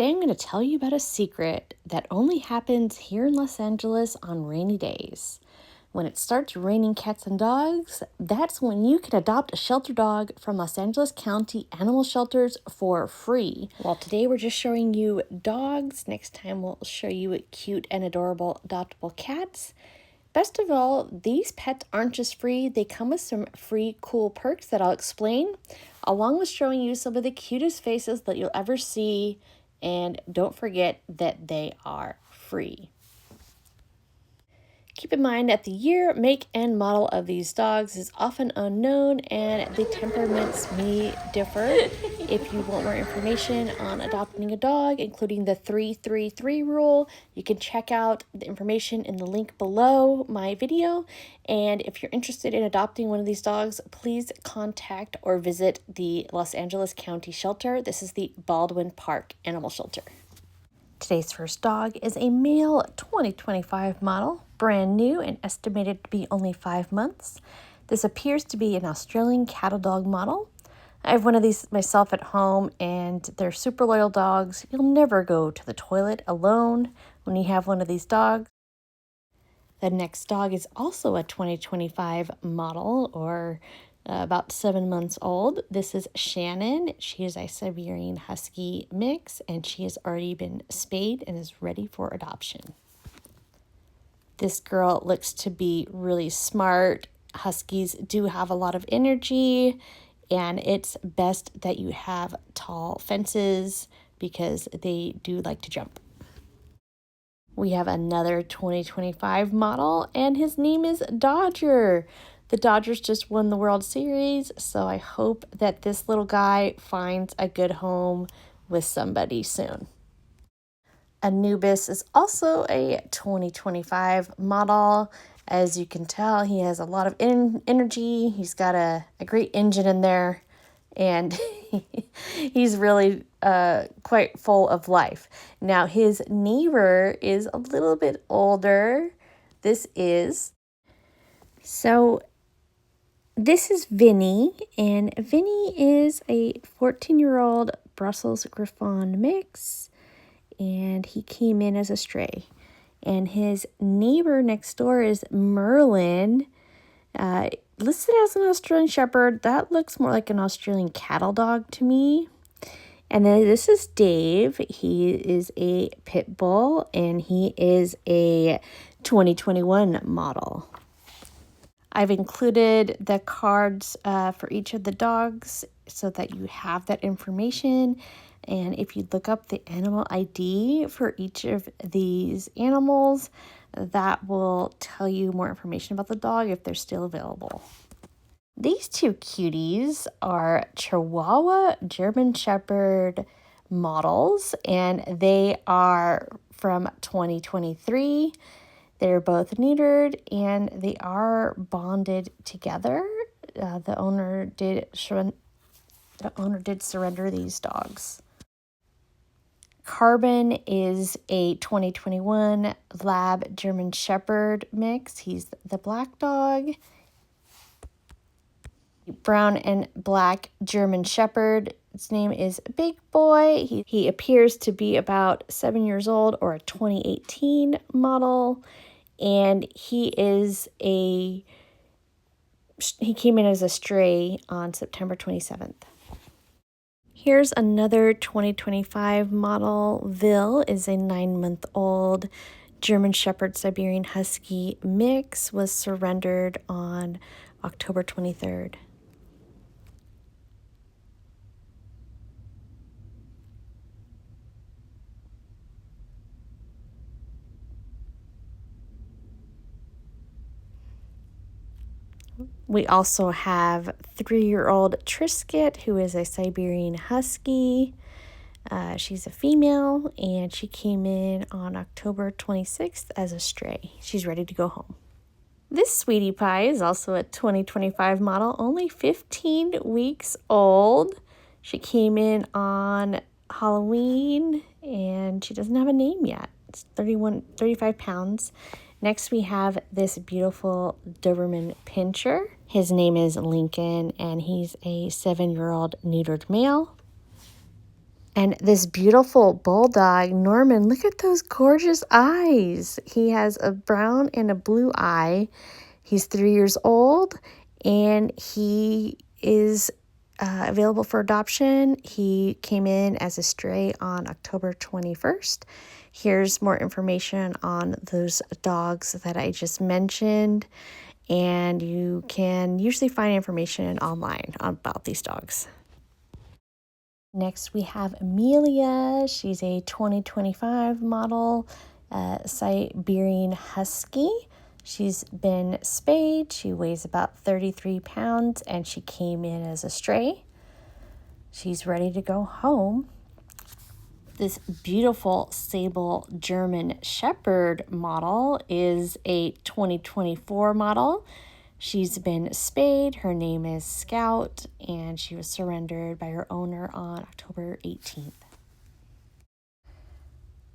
Today I'm going to tell you about a secret that only happens here in Los Angeles on rainy days. When it starts raining cats and dogs, that's when you can adopt a shelter dog from Los Angeles County Animal Shelters for free. Well, today we're just showing you dogs. Next time we'll show you cute and adorable adoptable cats. Best of all, these pets aren't just free, they come with some free cool perks that I'll explain, along with showing you some of the cutest faces that you'll ever see. And don't forget that they are free. Keep in mind that the year, make, and model of these dogs is often unknown and the temperaments may differ. If you want more information on adopting a dog, including the 3-3-3 rule, you can check out the information in the link below my video. And if you're interested in adopting one of these dogs, please contact or visit the Los Angeles County Shelter. This is the Baldwin Park Animal Shelter. Today's first dog is a male 2025 model, brand new and estimated to be only 5 months. This appears to be an Australian cattle dog model. I have one of these myself at home and they're super loyal dogs. You'll never go to the toilet alone when you have one of these dogs. The next dog is also a 2025 model, or about 7 months old. This is Shannon. She is a Siberian Husky mix, and she has already been spayed and is ready for adoption. This girl looks to be really smart. Huskies do have a lot of energy, and it's best that you have tall fences because they do like to jump. We have another 2025 model, and his name is Dodger. The Dodgers just won the World Series, so I hope that this little guy finds a good home with somebody soon. Anubis is also a 2025 model. As you can tell, he has a lot of energy. He's got a great engine in there, and he's really quite full of life. Now, his neighbor is a little bit older. This is Vinny, and Vinny is a 14-year-old Brussels Griffon mix, and he came in as a stray. And his neighbor next door is Merlin, listed as an Australian Shepherd. That looks more like an Australian cattle dog to me. And then this is Dave. He is a pit bull, and he is a 2021 model. I've included the cards for each of the dogs so that you have that information. And if you look up the animal ID for each of these animals, that will tell you more information about the dog if they're still available. These two cuties are Chihuahua German Shepherd models, and they are from 2023. They're both neutered, and they are bonded together. The owner did surrender these dogs. Carbon is a 2021 Lab German Shepherd mix. He's the black dog. Brown and black German Shepherd. His name is Big Boy. He appears to be about 7 years old, or a 2018 model. And he came in as a stray on September 27th. Here's another 2025 model. Vil is a 9-month-old German Shepherd Siberian Husky mix, was surrendered on October 23rd. We also have 3-year-old Trisket, who is a Siberian Husky. She's a female, and she came in on October 26th as a stray. She's ready to go home. This sweetie pie is also a 2025 model, only 15 weeks old. She came in on Halloween, and she doesn't have a name yet. It's 35 pounds. Next, we have this beautiful Doberman Pinscher. His name is Lincoln, and he's a 7-year-old neutered male. And this beautiful bulldog, Norman, look at those gorgeous eyes. He has a brown and a blue eye. He's 3 years old, and he is available for adoption. He came in as a stray on October 21st. Here's more information on those dogs that I just mentioned, and you can usually find information online about these dogs. Next, we have Amelia. She's a 2025 model, Siberian Husky. She's been spayed. She weighs about 33 pounds, and she came in as a stray. She's ready to go home. This beautiful sable German Shepherd model is a 2024 model. She's been spayed. Her name is Scout, and she was surrendered by her owner on October 18th.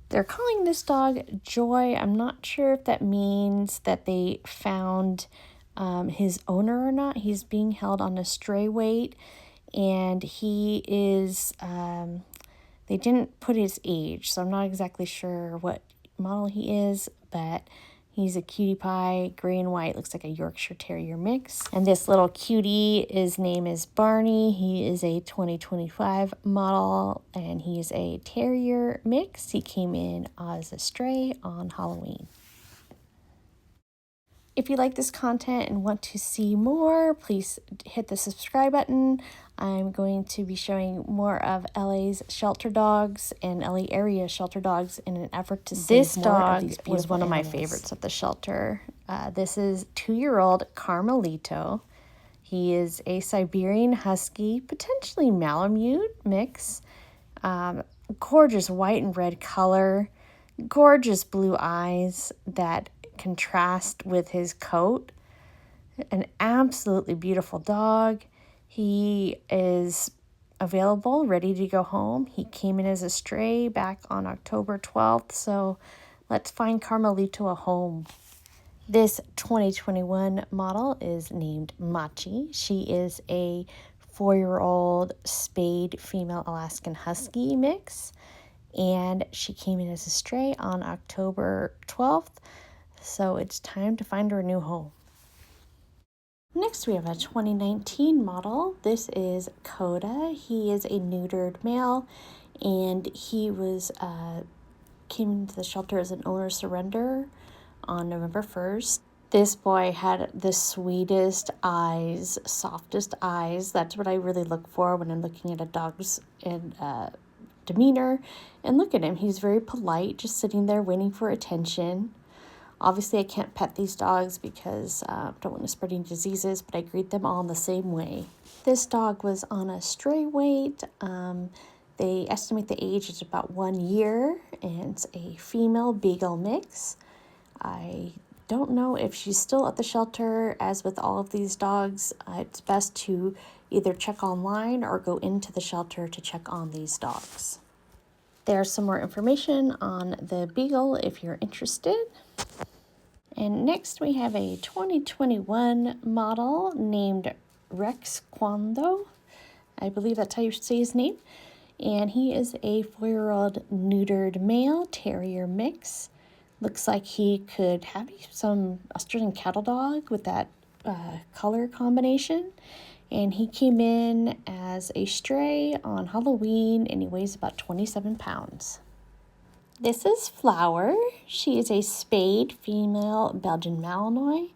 They're calling this dog Joy. I'm not sure if that means that they found his owner or not. He's being held on a stray weight, and he is, they didn't put his age, so I'm not exactly sure what model he is, but he's a cutie pie, gray and white, looks like a Yorkshire Terrier mix. And this little cutie, his name is Barney. He is a 2025 model, and he is a Terrier mix. He came in as a stray on Halloween. If you like this content and want to see more, please hit the subscribe button. I'm going to be showing more of LA's shelter dogs and LA area shelter dogs in an effort to save more of these beautiful animals. This dog was one of my favorites at the shelter. This is 2-year-old Carmelito. He is a Siberian Husky, potentially Malamute mix. Gorgeous white and red color, gorgeous blue eyes that contrast with his coat. An absolutely beautiful dog. He is available, ready to go home. He came in as a stray back on October 12th, so let's find Carmelito a home. This 2021 model is named Machi. She is a 4-year-old spayed female Alaskan Husky mix, and she came in as a stray on October 12th. So it's time to find her a new home. Next, we have a 2019 model. This is Coda. He is a neutered male, and he was came into the shelter as an owner surrender on November 1st. This boy had the sweetest eyes, softest eyes. That's what I really look for when I'm looking at a dog's demeanor. And look at him. He's very polite, just sitting there waiting for attention. Obviously, I can't pet these dogs because I don't want to spread any diseases, but I greet them all in the same way. This dog was on a stray weight. They estimate the age is about 1 year, and it's a female beagle mix. I don't know if she's still at the shelter. As with all of these dogs, it's best to either check online or go into the shelter to check on these dogs. There's some more information on the beagle if you're interested. And next we have a 2021 model named Rex Kwando. I believe that's how you say his name. And he is a 4-year-old neutered male terrier mix. Looks like he could have some Australian cattle dog with that color combination. And he came in as a stray on Halloween, and he weighs about 27 pounds. This is Flower. She is a spayed female Belgian Malinois,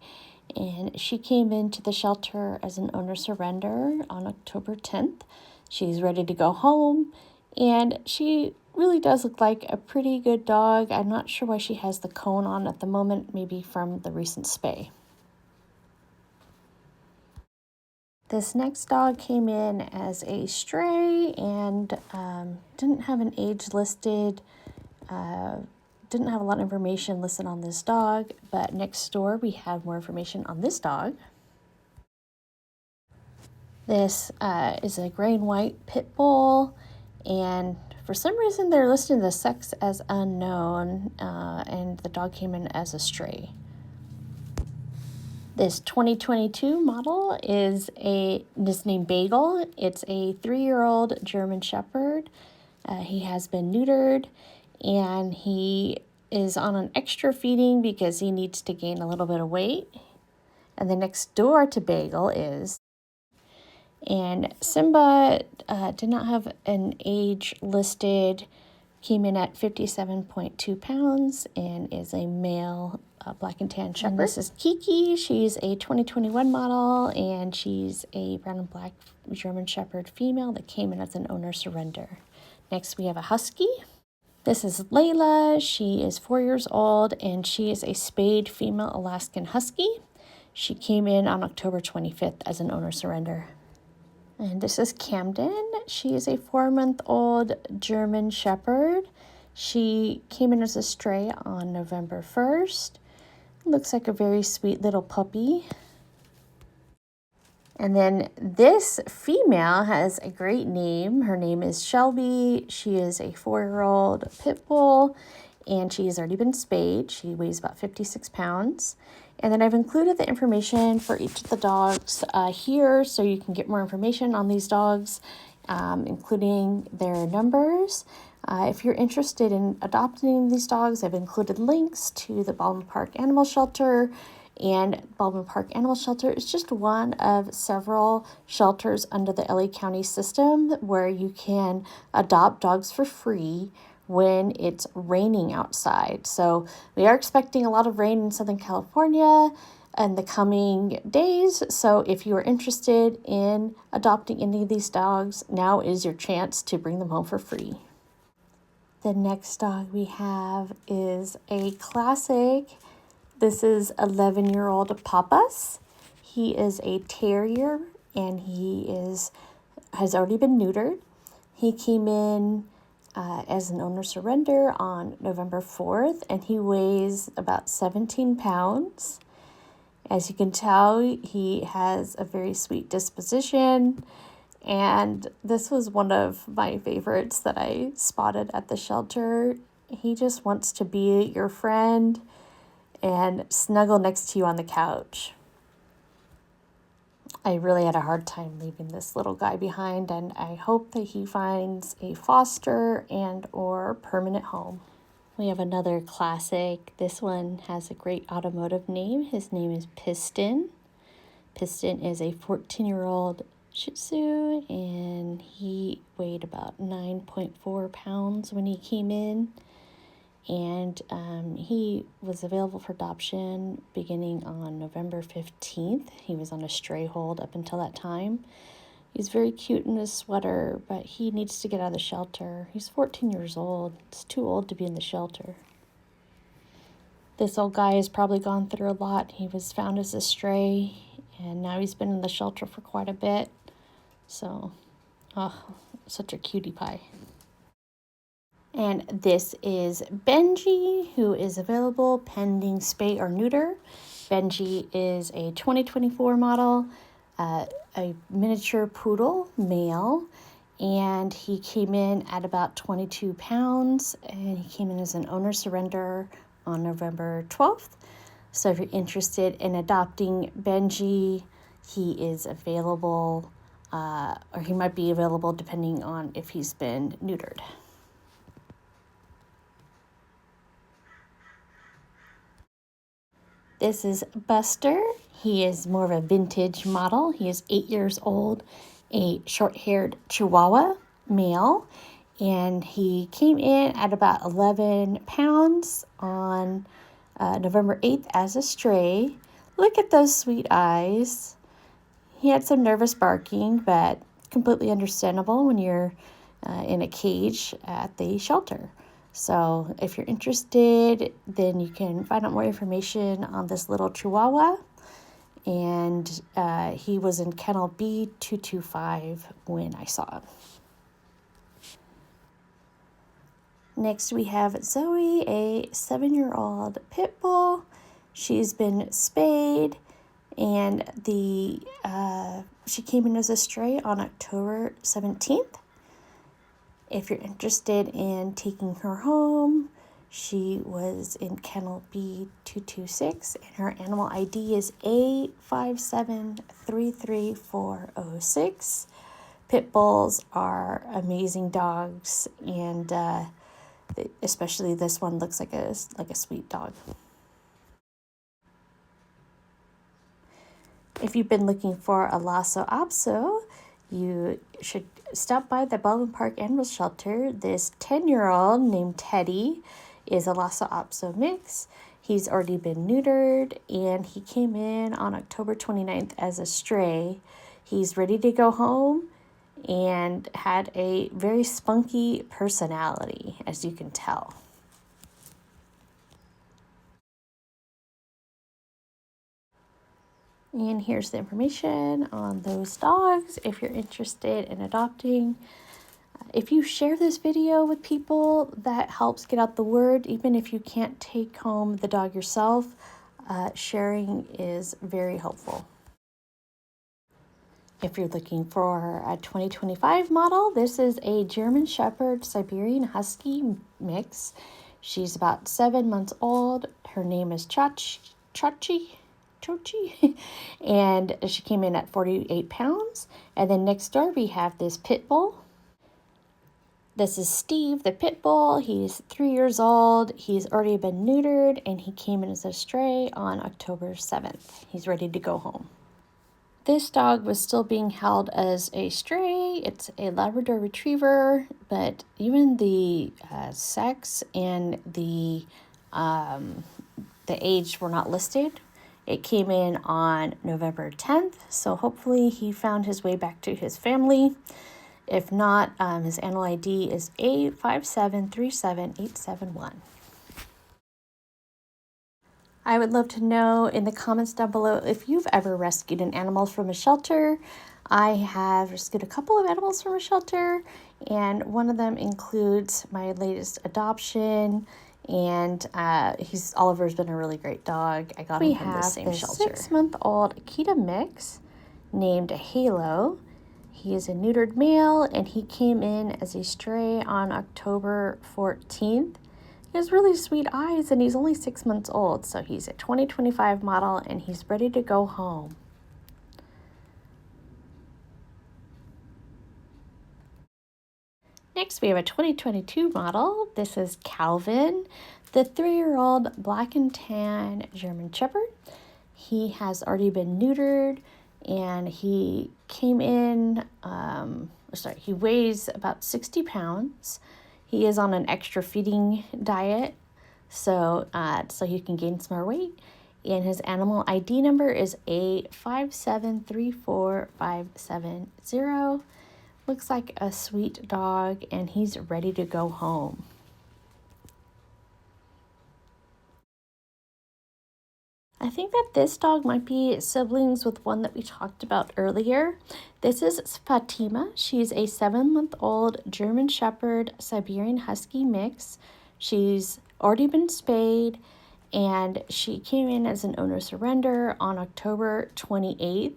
and she came into the shelter as an owner surrender on October 10th. She's ready to go home, and she really does look like a pretty good dog. I'm not sure why she has the cone on at the moment, maybe from the recent spay. This next dog came in as a stray and didn't have an age listed. Didn't have a lot of information listed on this dog, but next door we have more information on this dog. This is a gray and white pit bull, and for some reason they're listing the sex as unknown, and the dog came in as a stray. This 2022 model is named Bagel. It's a 3-year-old German Shepherd. He has been neutered, and he is on an extra feeding because he needs to gain a little bit of weight. And the next door to Bagel is. And Simba did not have an age listed, came in at 57.2 pounds, and is a male black and tan shepherd. And this is Kiki. She's a 2021 model, and she's a brown and black German shepherd female that came in as an owner surrender. Next, we have a husky. This is Layla. She is 4 years old, and she is a spayed female Alaskan husky. She came in on October 25th as an owner surrender. And this is Camden. She is a 4-month-old German shepherd. She came in as a stray on November 1st. Looks like a very sweet little puppy. And then this female has a great name. Her name is Shelby. She is a 4-year-old pit bull, and she has already been spayed. She weighs about 56 pounds. And then I've included the information for each of the dogs here, so you can get more information on these dogs, including their numbers. If you're interested in adopting these dogs, I've included links to the Baldwin Park Animal Shelter. And Baldwin Park Animal Shelter is just one of several shelters under the LA County system where you can adopt dogs for free when it's raining outside. So we are expecting a lot of rain in Southern California in the coming days. So if you are interested in adopting any of these dogs, now is your chance to bring them home for free. The next dog we have is a classic. This is 11-year-old Papas. He is a terrier, and he has already been neutered. He came in as an owner surrender on November 4th, and he weighs about 17 pounds. As you can tell, he has a very sweet disposition, and this was one of my favorites that I spotted at the shelter. He just wants to be your friend and snuggle next to you on the couch. I really had a hard time leaving this little guy behind, and I hope that he finds a foster and or permanent home. We have another classic. This one has a great automotive name. His name is Piston. Piston is a 14-year-old Shih Tzu, and he weighed about 9.4 pounds when he came in. And he was available for adoption beginning on November 15th. He was on a stray hold up until that time. He's very cute in his sweater, but he needs to get out of the shelter. He's 14 years old. It's too old to be in the shelter. This old guy has probably gone through a lot. He was found as a stray, and now he's been in the shelter for quite a bit. So, such a cutie pie. And this is Benji, who is available pending spay or neuter. Benji is a 2024 model, a miniature poodle, male, and he came in at about 22 pounds, and he came in as an owner surrender on November 12th. So if you're interested in adopting Benji, he is available, or he might be available depending on if he's been neutered. This is Buster. He is more of a vintage model. He is 8 years old, a short-haired Chihuahua male, and he came in at about 11 pounds on November 8th as a stray. Look at those sweet eyes. He had some nervous barking, but completely understandable when you're in a cage at the shelter. So if you're interested, then you can find out more information on this little Chihuahua. And he was in kennel B225 when I saw him. Next we have Zoe, a 7-year-old pit bull. She's been spayed, and she came in as a stray on October 17th. If you're interested in taking her home, she was in kennel B226, and her animal ID is A5733406. Pit bulls are amazing dogs, and especially this one looks like a sweet dog. If you've been looking for a Lhasa Apso, you should stop by the Baldwin Park Animal Shelter. This 10-year-old named Teddy is a Lhasa Apso mix. He's already been neutered, and he came in on October 29th as a stray. He's ready to go home and had a very spunky personality, as you can tell. And here's the information on those dogs if you're interested in adopting. If you share this video with people, that helps get out the word. Even if you can't take home the dog yourself, sharing is very helpful. If you're looking for a 2025 model, this is a German Shepherd Siberian Husky mix. She's about 7 months old. Her name is Chochi, and she came in at 48 pounds. And then next door we have this pit bull. This is Steve, the pit bull. He's 3 years old. He's already been neutered, and he came in as a stray on October 7th. He's ready to go home. This dog was still being held as a stray. It's a Labrador Retriever, but even the sex and the age were not listed. It came in on November 10th, so hopefully he found his way back to his family. If not, his animal ID is A5737871. I would love to know in the comments down below if you've ever rescued an animal from a shelter. I have rescued a couple of animals from a shelter, and one of them includes my latest adoption. And Oliver's been a really great dog. I got him from the same shelter. We have the 6-month-old Akita mix named Halo. He is a neutered male, and he came in as a stray on October 14th. He has really sweet eyes, and he's only 6 months old, so he's a 2025 model, and he's ready to go home. Next, we have a 2022 model. This is Calvin, the 3-year-old black and tan German Shepherd. He has already been neutered, and he came in, he weighs about 60 pounds. He is on an extra feeding diet, so he can gain some more weight. And his animal ID number is A5734570. Looks like a sweet dog, and he's ready to go home. I think that this dog might be siblings with one that we talked about earlier. This is Fatima. She's a 7-month-old German Shepherd Siberian Husky mix. She's already been spayed, and she came in as an owner surrender on October 28th.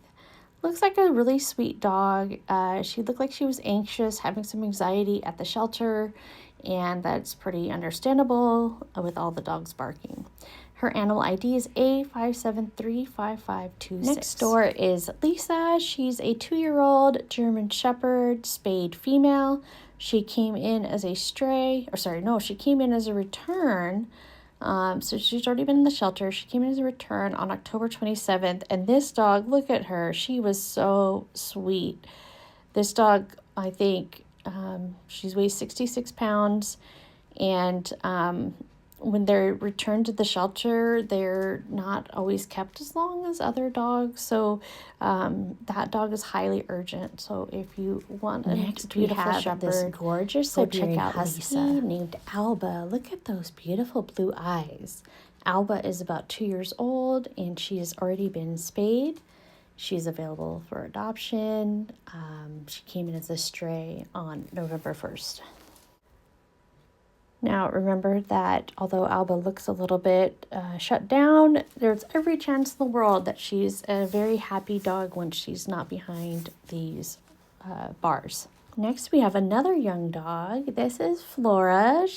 Looks like a really sweet dog. She looked like she was anxious, having some anxiety at the shelter, and that's pretty understandable with all the dogs barking. Her animal ID is A5735526. Next door is Lisa. She's a 2-year-old German Shepherd, spayed female. She came in as a stray, she came in as a return. So she's already been in the shelter. She came in as a return on October 27th. And this dog, look at her. She was so sweet. This dog, I think, she weighs 66 pounds. And when they're returned to the shelter, they're not always kept as long as other dogs. So that dog is highly urgent. So if you want a beautiful shepherd, this gorgeous Siberian Husky named Alba. Look at those beautiful blue eyes. Alba is about 2 years old, and she has already been spayed. She's available for adoption. She came in as a stray on November 1st. Now, remember that although Alba looks a little bit shut down, there's every chance in the world that she's a very happy dog when she's not behind these bars. Next, we have another young dog. This is Flora.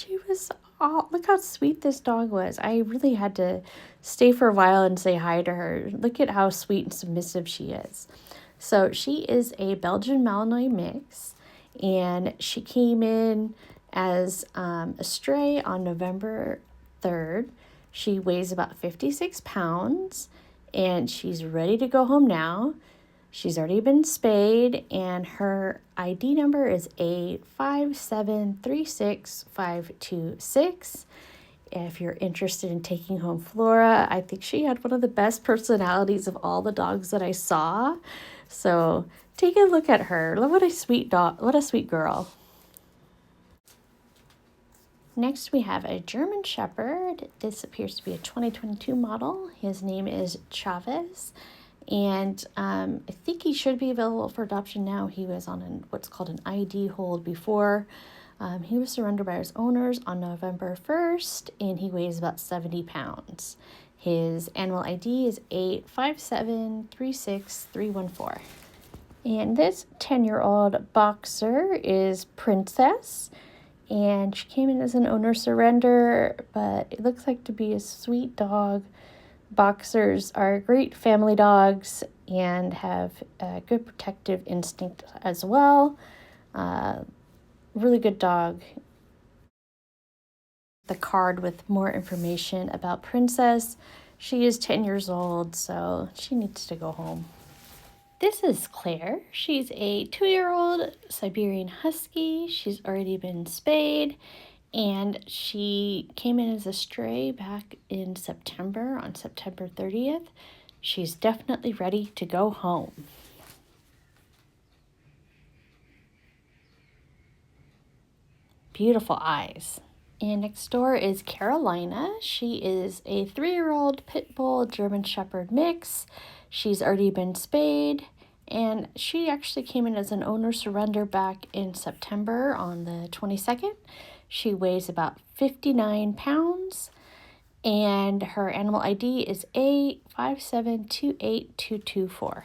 Look how sweet this dog was. I really had to stay for a while and say hi to her. Look at how sweet and submissive she is. So she is a Belgian Malinois mix, and she came in as a stray on November 3rd. She weighs about 56 pounds, and she's ready to go home now. She's already been spayed, and her ID number is A5736526. If you're interested in taking home Flora, I think she had one of the best personalities of all the dogs that I saw. So take a look at her. What a sweet dog. What a sweet girl. Next, we have a German Shepherd. This appears to be a 2022 model. His name is Chavez. And I think he should be available for adoption now. He was on what's called an ID hold before. He was surrendered by his owners on November 1st, and he weighs about 70 pounds. His animal ID is 857363314. And this 10-year-old boxer is Princess, and she came in as an owner surrender, but it looks like to be a sweet dog. Boxers are great family dogs and have a good protective instinct as well. Really good dog. The card with more information about Princess. She is 10 years old, so she needs to go home. This is Claire. She's a 2-year-old Siberian Husky. She's already been spayed, and she came in as a stray back in September, on September 30th. She's definitely ready to go home. Beautiful eyes. And next door is Carolina. She is a 3-year-old Pit Bull German Shepherd mix. She's already been spayed, and she actually came in as an owner surrender back in September on the 22nd. She weighs about 59 pounds, and her animal ID is A5728224.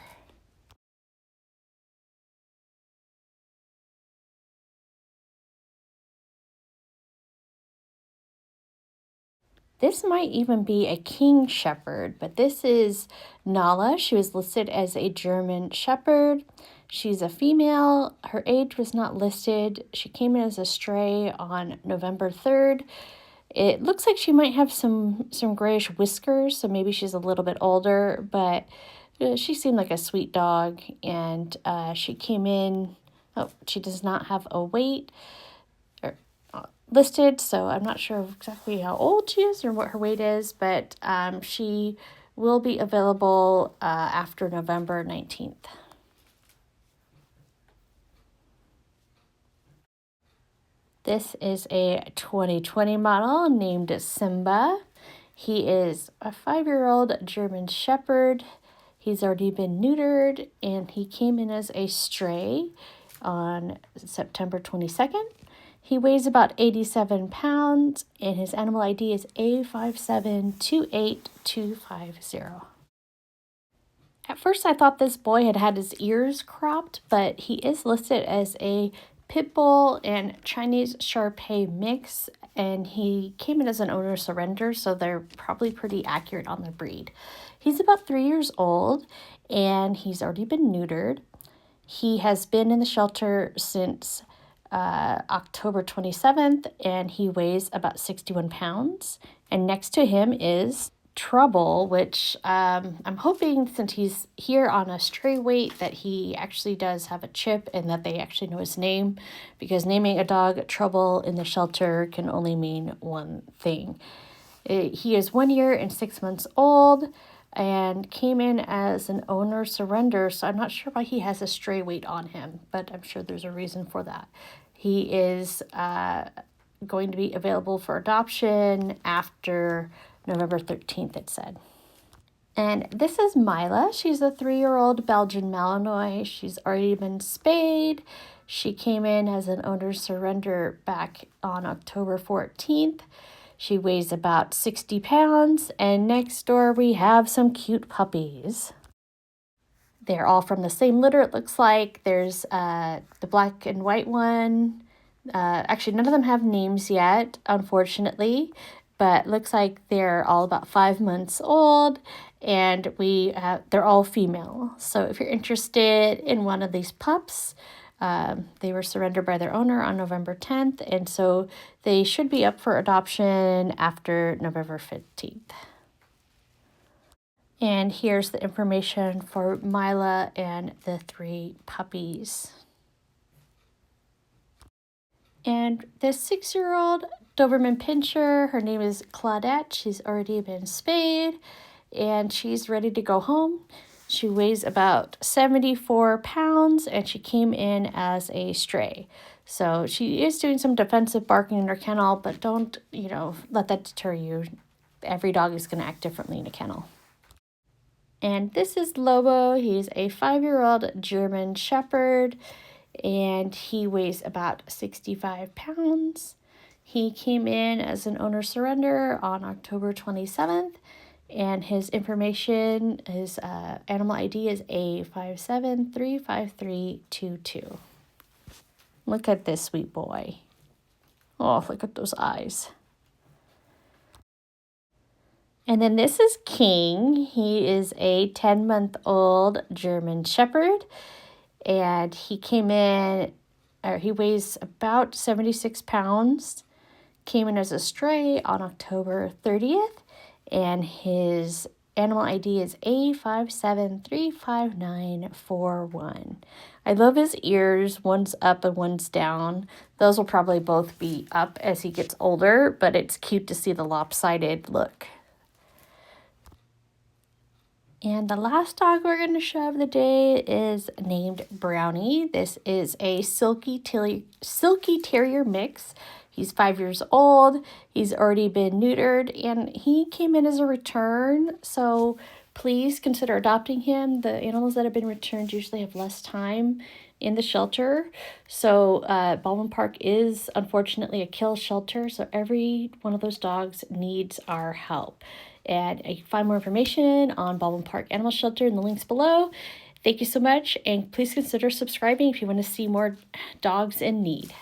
This might even be a King Shepherd, but this is Nala. She was listed as a German Shepherd. She's a female. Her age was not listed. She came in as a stray on November 3rd. It looks like she might have some grayish whiskers, so maybe she's a little bit older, but she seemed like a sweet dog, and she came in. Oh, she does not have a weight listed, so I'm not sure exactly how old she is or what her weight is, but she will be available after November 19th. This is a 2020 model named Simba. He is a 5-year-old German Shepherd. He's already been neutered, and he came in as a stray on September 22nd. He weighs about 87 pounds, and his animal ID is A5728250. At first, I thought this boy had his ears cropped, but he is listed as a Pit Bull and Chinese Shar-Pei mix, and he came in as an owner surrender, so they're probably pretty accurate on the breed. He's about 3 years old, and he's already been neutered. He has been in the shelter since October 27th, and he weighs about 61 pounds. And next to him is Trouble, which I'm hoping, since he's here on a stray weight, that he actually does have a chip and that they actually know his name, because naming a dog Trouble in the shelter can only mean one thing. He is 1 year and 6 months old and came in as an owner surrender, so I'm not sure why he has a stray weight on him, but I'm sure there's a reason for that. He is going to be available for adoption after November 13th, it said. And this is Mila. She's a 3-year-old Belgian Malinois. She's already been spayed. She came in as an owner surrender back on October 14th. She weighs about 60 pounds. And next door we have some cute puppies. They're all from the same litter, it looks like. There's the black and white one. Actually, none of them have names yet, unfortunately. but looks like they're all about 5 months old, and they're all female. So if you're interested in one of these pups, they were surrendered by their owner on November 10th, and so they should be up for adoption after November 15th. And here's the information for Mila and the 3 puppies. And this 6-year-old Doberman Pinscher, her name is Claudette. She's already been spayed, and she's ready to go home. She weighs about 74 pounds, and she came in as a stray. So she is doing some defensive barking in her kennel, but don't, let that deter you. Every dog is going to act differently in a kennel. And this is Lobo. He's a 5-year-old German Shepherd, and he weighs about 65 pounds. He came in as an owner surrender on October 27th, and his information, his animal ID is A5735322. Look at this sweet boy. Oh, look at those eyes. And then this is King. He is a 10-month-old German Shepherd, and he came in, he weighs about 76 pounds, came in as a stray on October 30th, and his animal ID is A5735941. I love his ears. One's up and one's down. Those will probably both be up as he gets older, but it's cute to see the lopsided look. And the last dog we're going to show of the day is named Brownie. This is a Silky Terrier mix. He's 5 years old. He's already been neutered, and he came in as a return. So please consider adopting him. The animals that have been returned usually have less time in the shelter. So Baldwin Park is unfortunately a kill shelter. So every one of those dogs needs our help. And you can find more information on Baldwin Park Animal Shelter in the links below. Thank you so much, and please consider subscribing if you want to see more dogs in need.